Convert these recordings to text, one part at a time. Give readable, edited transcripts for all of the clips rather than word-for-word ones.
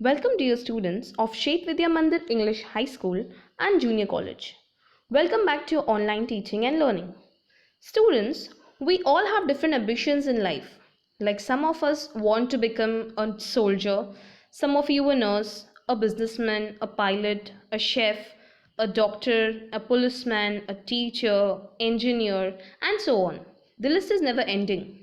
Welcome dear students of Shet Vidya Mandir English High School and Junior College. Welcome back to your online teaching and learning. Students, we all have different ambitions in life. Like some of us want to become a soldier, some of you a nurse, a businessman, a pilot, a chef, a doctor, a policeman, a teacher, engineer, and so on. The list is never ending,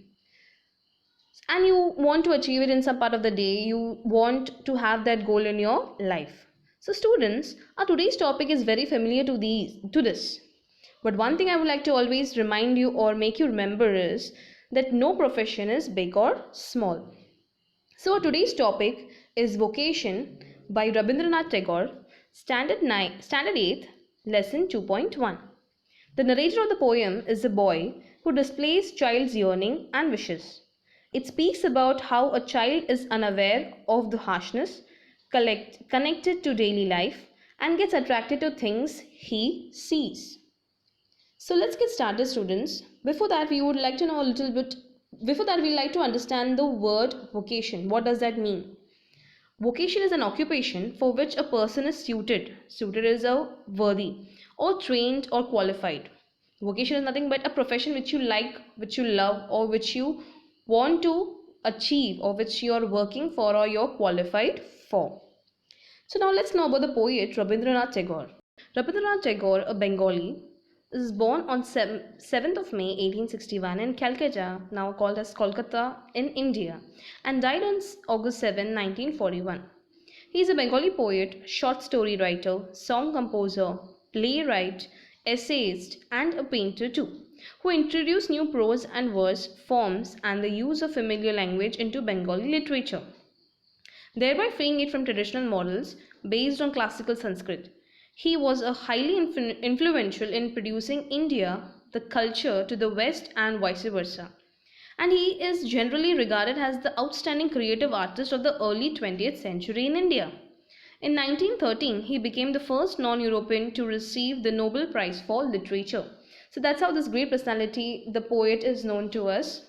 and you want to achieve it in some part of the day. You want to have that goal in your life. So students, our today's topic is very familiar to this, but one thing I would like to always remind you or make you remember is that no profession is big or small. So our today's topic is Vocation by Rabindranath Tagore, standard 8th, lesson 2.1. The narrator of the poem is a boy who displays child's yearning and wishes. It speaks about how a child is unaware of the harshness connected to daily life and gets attracted to things he sees. So let's get started, students. Before that, we would like to know a little bit. Before that, we'd like to understand the word vocation. What does that mean? Vocation is an occupation for which a person is suited. Suited is a worthy or trained or qualified. Vocation is nothing but a profession which you like, which you love, or which you want to achieve, or which you are working for or you're qualified for. So now let's know about the poet Rabindranath Tagore. Rabindranath Tagore, a Bengali, is born on 7th of May 1861 in Calcutta, now called as Kolkata, in India, and died on August 7, 1941. He is a Bengali poet, short story writer, song composer, playwright, essayist, and a painter too, who introduced new prose and verse forms and the use of familiar language into Bengali literature, thereby freeing it from traditional models based on classical Sanskrit. He was a highly influential in producing India, the culture to the West and vice versa. And he is generally regarded as the outstanding creative artist of the early 20th century in India. In 1913, he became the first non-European to receive the Nobel Prize for Literature. So that's how this great personality, the poet, is known to us.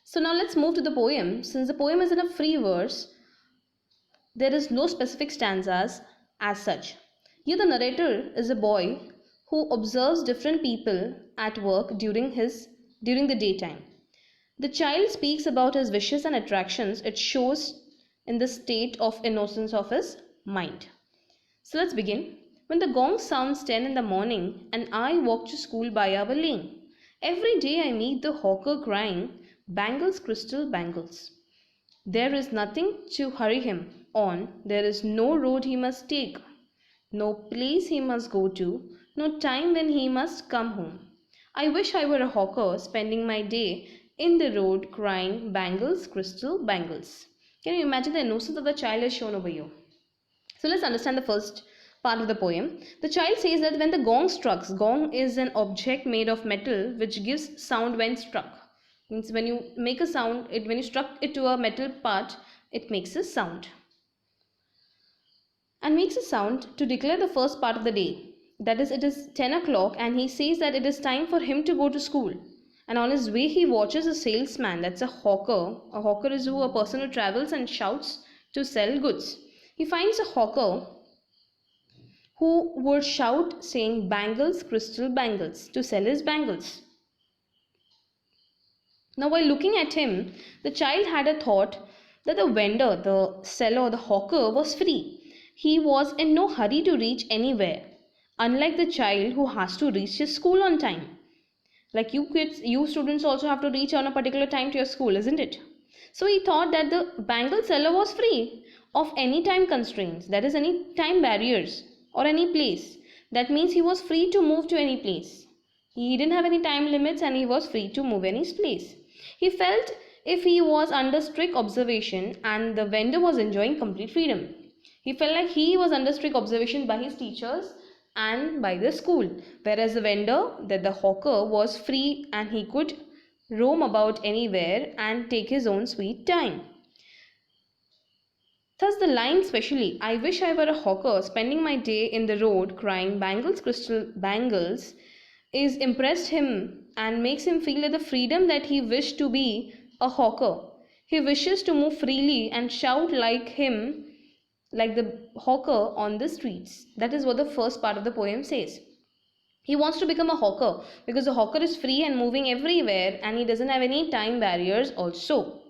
So now let's move to the poem. Since the poem is in a free verse, there is no specific stanzas as such. Here the narrator is a boy who observes different people at work during the daytime. The child speaks about his wishes and attractions. It shows in the state of innocence of his mind. So let's begin. When the gong sounds 10 in the morning and I walk to school by our lane, every day I meet the hawker crying, "Bangles, crystal bangles." There is nothing to hurry him on. There is no road he must take, no place he must go to, no time when he must come home. I wish I were a hawker spending my day in the road crying, "Bangles, crystal bangles." Can you imagine the innocence of the child is shown over here? So let's understand the first part of the poem. The child says that when the gong strikes, gong is an object made of metal which gives sound when struck. Means when you make a sound, when you struck it to a metal part, it makes a sound. And makes a sound to declare the first part of the day. That is, it is 10 o'clock and he says that it is time for him to go to school. And on his way he watches a salesman, that's a hawker. A hawker is a person who travels and shouts to sell goods. He finds a hawker who would shout saying, "Bangles, crystal bangles," to sell his bangles. Now while looking at him, the child had a thought that the vendor, the seller, the hawker was free. He was in no hurry to reach anywhere, unlike the child who has to reach his school on time. Like you kids, you students also have to reach on a particular time to your school, isn't it? So he thought that the bangle seller was free of any time constraints, that is any time barriers or any place. That means he was free to move to any place. He didn't have any time limits and he was free to move any place. He felt if he was under strict observation and the vendor was enjoying complete freedom. He felt like he was under strict observation by his teachers and by the school, whereas the vendor, that the hawker, was free and he could roam about anywhere and take his own sweet time. Thus the line specially, "I wish I were a hawker spending my day in the road crying, 'Bangles, crystal bangles,' is impressed him and makes him feel that the freedom that he wished to be a hawker He wishes to move freely and shout like him, like the hawker on the streets. That is what the first part of the poem says. He wants to become a hawker because the hawker is free and moving everywhere and he doesn't have any time barriers also.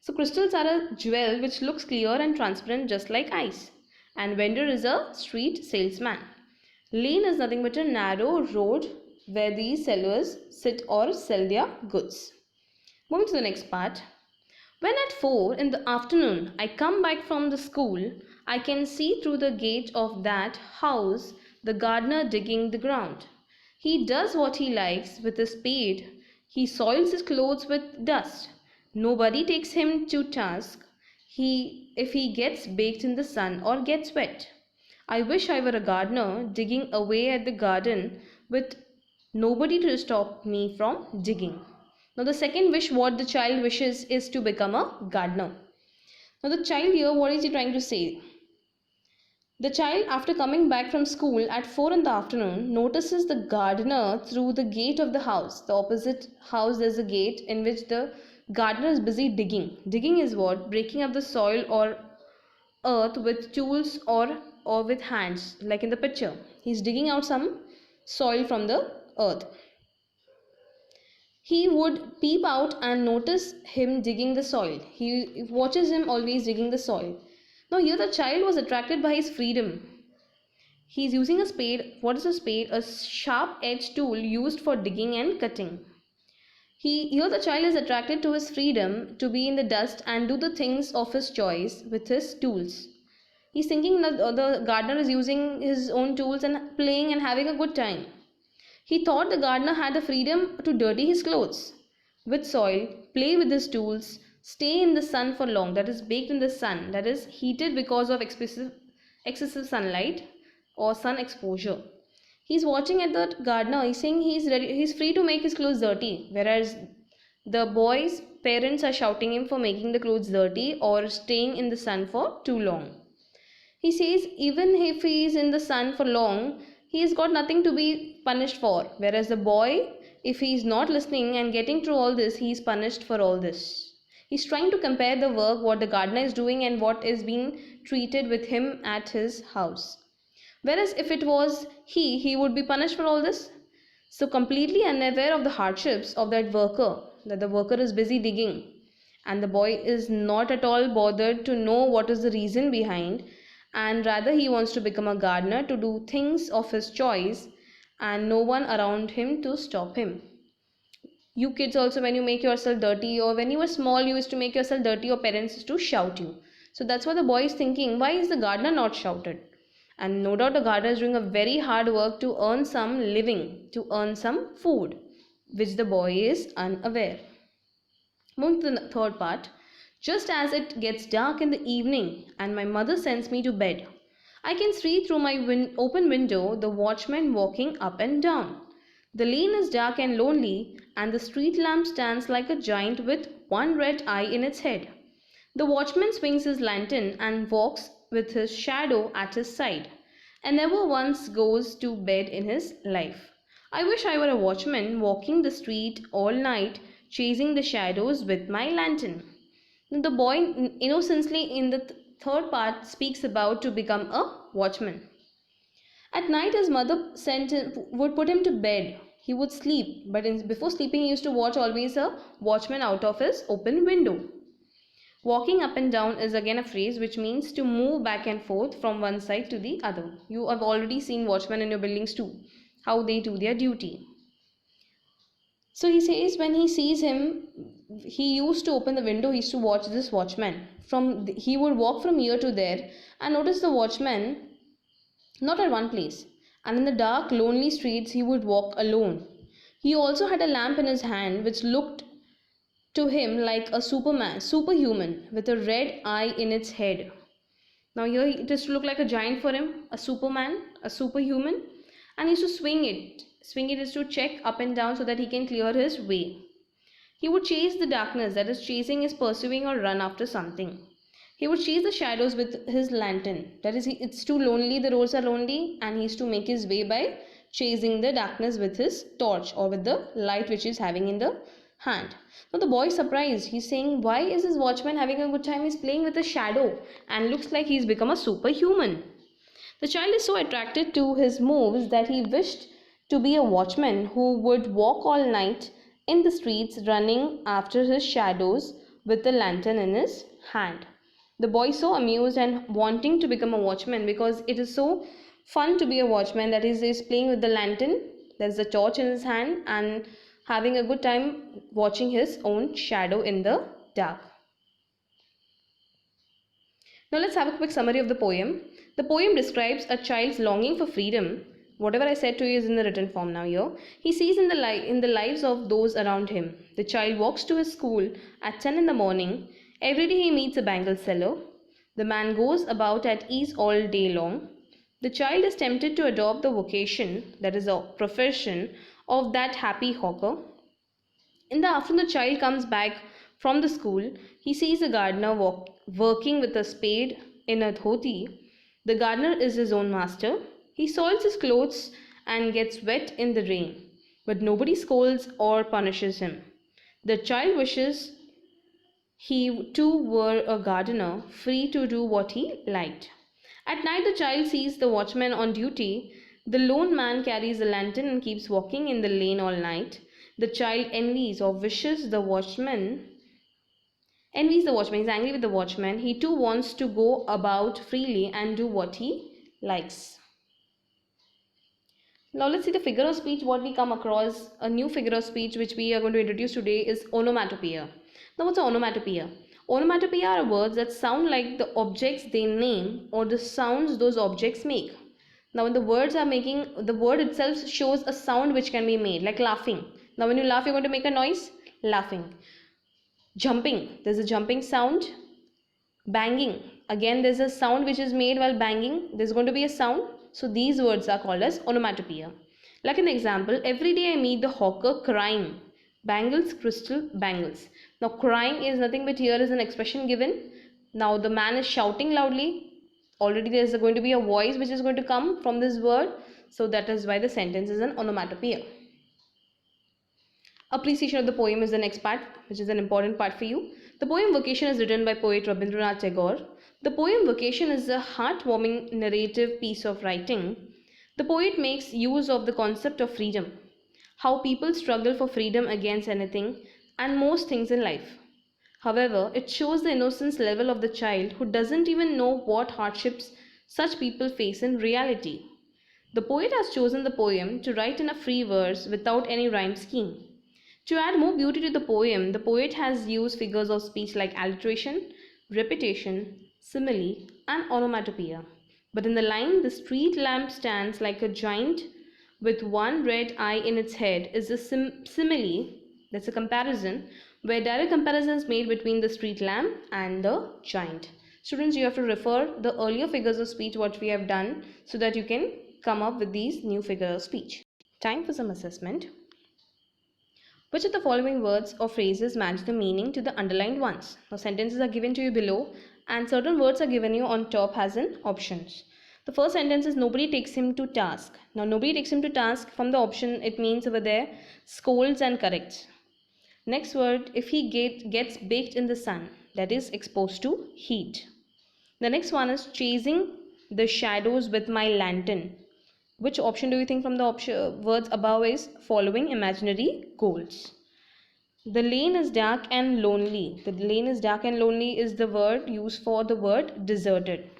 So crystals are a jewel which looks clear and transparent just like ice. And vendor is a street salesman. Lane is nothing but a narrow road where these sellers sit or sell their goods. Moving to the next part. When at 4 in the afternoon I come back from the school, I can see through the gate of that house the gardener digging the ground. He does what he likes with a spade. He soils his clothes with dust. Nobody takes him to task if he gets baked in the sun or gets wet. I wish I were a gardener digging away at the garden with nobody to stop me from digging. Now the second wish what the child wishes is to become a gardener. Now the child here, what is he trying to say? The child, after coming back from school at 4 in the afternoon, notices the gardener through the gate of the house. The opposite house there's a gate in which the gardener is busy digging. Digging is what? Breaking up the soil or earth with tools or with hands, like in the picture. He's digging out some soil from the earth. He would peep out and notice him digging the soil. He watches him always digging the soil. Now here the child was attracted by his freedom. He is using a spade. What is a spade? A sharp-edged tool used for digging and cutting. Here the child is attracted to his freedom to be in the dust and do the things of his choice with his tools. He's thinking that the gardener is using his own tools and playing and having a good time. He thought the gardener had the freedom to dirty his clothes with soil, play with his tools, stay in the sun for long, that is baked in the sun, that is heated because of excessive sunlight or sun exposure. He's watching at the gardener, he's saying he's free to make his clothes dirty, whereas the boy's parents are shouting him for making the clothes dirty or staying in the sun for too long. He says even if he is in the sun for long, he has got nothing to be punished for, whereas the boy, if he is not listening and getting through all this, he is punished for all this. He's trying to compare the work what the gardener is doing and what is being treated with him at his house. Whereas if it was he would be punished for all this. So completely unaware of the hardships of that worker, that the worker is busy digging and the boy is not at all bothered to know what is the reason behind, and rather he wants to become a gardener to do things of his choice and no one around him to stop him. You kids also, when you make yourself dirty or when you were small you used to make yourself dirty, your parents used to shout you. So that's what the boy is thinking, why is the gardener not shouted? And no doubt the gardener is doing a very hard work to earn some living, to earn some food, which the boy is unaware. Moving to the third part. Just as it gets dark in the evening and my mother sends me to bed, I can see through my open window the watchman walking up and down. The lane is dark and lonely, and the street lamp stands like a giant with one red eye in its head. The watchman swings his lantern and walks with his shadow at his side, and never once goes to bed in his life. I wish I were a watchman walking the street all night, chasing the shadows with my lantern. The boy innocently in the third part speaks about to become a watchman. At night his mother would put him to bed. He would sleep, but before sleeping he used to watch always a watchman out of his open window. Walking up and down is again a phrase which means to move back and forth from one side to the other. You have already seen watchmen in your buildings too, how they do their duty. So he says when he sees him, he used to open the window, he used to watch this watchman. He would walk from here to there and notice the watchman not at one place. And in the dark, lonely streets, he would walk alone. He also had a lamp in his hand which looked to him like a superhuman, with a red eye in its head. Now here it is to look like a giant for him, a superman, a superhuman, and he used to swing it. Swing it is to check up and down so that he can clear his way. He would chase the darkness, that is chasing is pursuing or run after something. He would chase the shadows with his lantern, that is it's too lonely, the roads are lonely, and he is to make his way by chasing the darkness with his torch or with the light which he is having in the hand. Now the boy is surprised. He's saying, why is this watchman having a good time? He's playing with a shadow and looks like he's become a superhuman. The child is so attracted to his moves that he wished to be a watchman who would walk all night in the streets running after his shadows with a lantern in his hand. The boy is so amused and wanting to become a watchman because it is so fun to be a watchman that is playing with the lantern, there's a torch in his hand, and having a good time watching his own shadow in the dark. Now let's have a quick summary of the poem. The poem describes a child's longing for freedom. Whatever I said to you is in the written form now here. He sees in the lives of those around him. The child walks to his school at 10 in the morning. Every day he meets a bangle seller. The man goes about at ease all day long. The child is tempted to adopt the vocation, that is a profession, of that happy hawker. In the afternoon, the child comes back from the school. He sees a gardener working with a spade in a dhoti. The gardener is his own master. He soils his clothes and gets wet in the rain, but nobody scolds or punishes him. The child wishes he too were a gardener, free to do what he liked. At night, the child sees the watchman on duty. The lone man carries a lantern and keeps walking in the lane all night. The child envies or wishes the watchman, he's angry with the watchman. He too wants to go about freely and do what he likes. Now let's see the figure of speech. What we come across, a new figure of speech which we are going to introduce today is onomatopoeia. Now what's an onomatopoeia? Onomatopoeia are words that sound like the objects they name or the sounds those objects make. Now when the words are making, the word itself shows a sound which can be made, like laughing. Now when you laugh, you're going to make a noise, laughing. Jumping, there's a jumping sound. Banging, again there's a sound which is made while banging. There's going to be a sound. So these words are called as onomatopoeia. Like an example, every day I meet the hawker crying, bangles, crystal bangles. Now crying is nothing but here is an expression given. Now the man is shouting loudly. Already there is going to be a voice which is going to come from this word. So that is why the sentence is an onomatopoeia. Appreciation of the poem is the next part, which is an important part for you. The poem Vocation is written by poet Rabindranath Tagore. The poem Vocation is a heartwarming narrative piece of writing. The poet makes use of the concept of freedom, how people struggle for freedom against anything and most things in life. However, it shows the innocence level of the child who doesn't even know what hardships such people face in reality. The poet has chosen the poem to write in a free verse without any rhyme scheme. To add more beauty to the poet has used figures of speech like alliteration, repetition, simile, and onomatopoeia. But in the line, the street lamp stands like a giant with one red eye in its head is a simile, that's a comparison, where direct comparison is made between the street lamp and the giant. Students, you have to refer the earlier figures of speech what we have done so that you can come up with these new figures of speech. Time for some assessment. Which of the following words or phrases match the meaning to the underlined ones? Now sentences are given to you below and certain words are given you on top as in options. The first sentence is nobody takes him to task. Now nobody takes him to task, from the option it means over there scolds and corrects. Next word, if he gets baked in the sun, that is exposed to heat. The next one is chasing the shadows with my lantern. Which option do you think from the words above is following imaginary goals? The lane is dark and lonely. The lane is dark and lonely is the word used for the word deserted.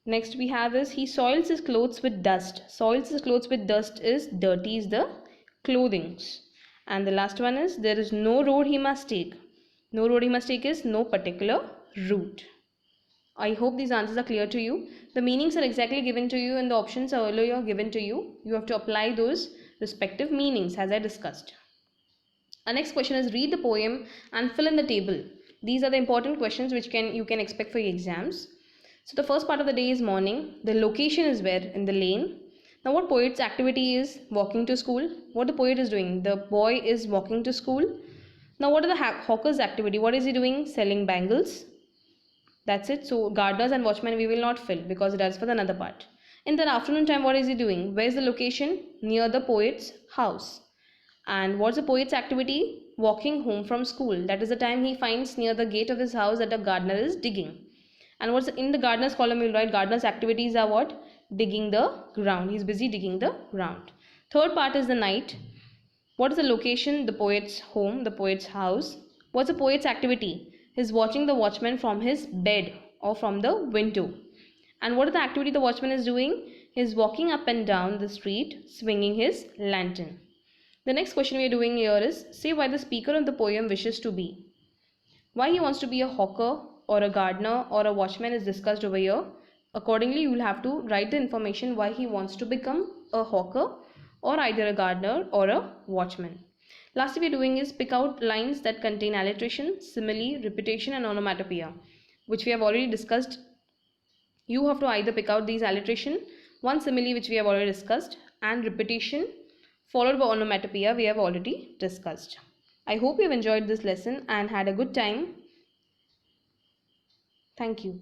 Next we have is he soils his clothes with dust. Soils his clothes with dust is dirties the clothings. And the last one is there is no road he must take. No road he must take is no particular route. I hope these answers are clear to you. The meanings are exactly given to you and the options are earlier given to you. You have to apply those respective meanings as I discussed. Our next question is read the poem and fill in the table. These are the important questions which you can expect for your exams. So the first part of the day is morning. The location is where? In the lane. Now what poet's activity is? Walking to school. What the poet is doing? The boy is walking to school. Now what are the hawker's activity? What is he doing? Selling bangles. That's it. So gardeners and watchmen we will not fill because it is for another part. In the afternoon time, what is he doing? Where is the location? Near the poet's house. And what's the poet's activity? Walking home from school. That is the time he finds near the gate of his house that a gardener is digging. And what's in the gardener's column? You'll write gardener's activities are what? Digging the ground. He's busy digging the ground. Third part is the night. What is the location? The poet's home, the poet's house. What's the poet's activity? He's watching the watchman from his bed or from the window. And what is the activity the watchman is doing? He's walking up and down the street swinging his lantern. The next question we are doing here is say why the speaker of the poem wishes to be. Why he wants to be a hawker or a gardener or a watchman is discussed over here. Accordingly, you will have to write the information why he wants to become a hawker or either a gardener or a watchman. Lastly, we are doing is pick out lines that contain alliteration, simile, repetition and onomatopoeia, which we have already discussed. You have to either pick out these alliteration, one simile which we have already discussed, and repetition followed by onomatopoeia we have already discussed. I hope you have enjoyed this lesson and had a good time. Thank you.